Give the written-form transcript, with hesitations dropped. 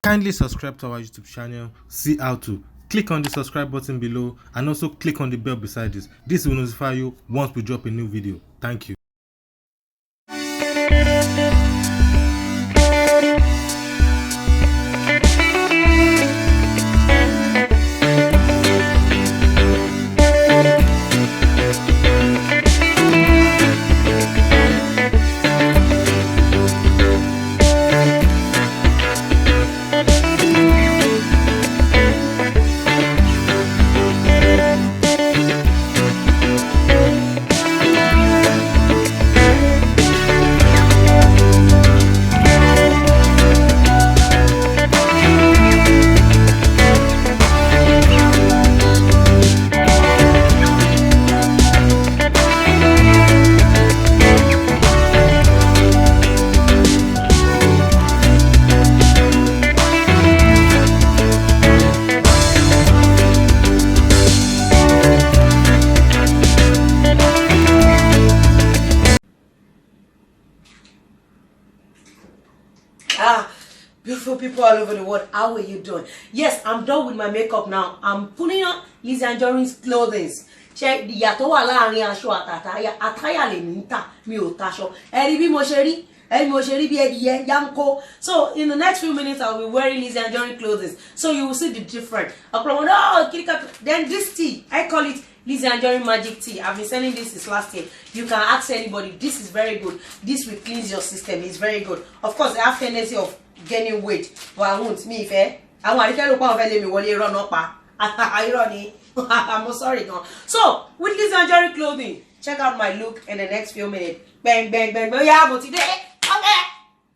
Kindly subscribe to our YouTube channel, see how to. Click on the subscribe button below and also click on the bell beside this. This will notify you once we drop a new video. Thank you. Beautiful people all over the world, how are you doing? Yes, I'm done with my makeup now. I'm putting on Lizzy Anjorin's clothing. Check the yàtọ̀ wà láàrin aṣọ àtàtàyà àtàyà lè ní ta mi ò taṣọ. Ẹ rí bí mo ṣe rí bí ẹdìyẹ yanko. So in the next few minutes I'll be wearing Lizzy Anjorin clothing. So you will see the difference. Then this tea, I call it Lizzy Anjorin magic tea. I've been selling this since last year. You can ask anybody. This is very good. This will cleanse your system. It's very good. Of course, I have tendency of gaining weight, but I won't. Me fair. I want to let me run up. I'm sorry, no. So with Lizzy Anjorin clothing, check out my look in the next few minutes. Bang, bang, bang, bang. Yeah, but today, okay.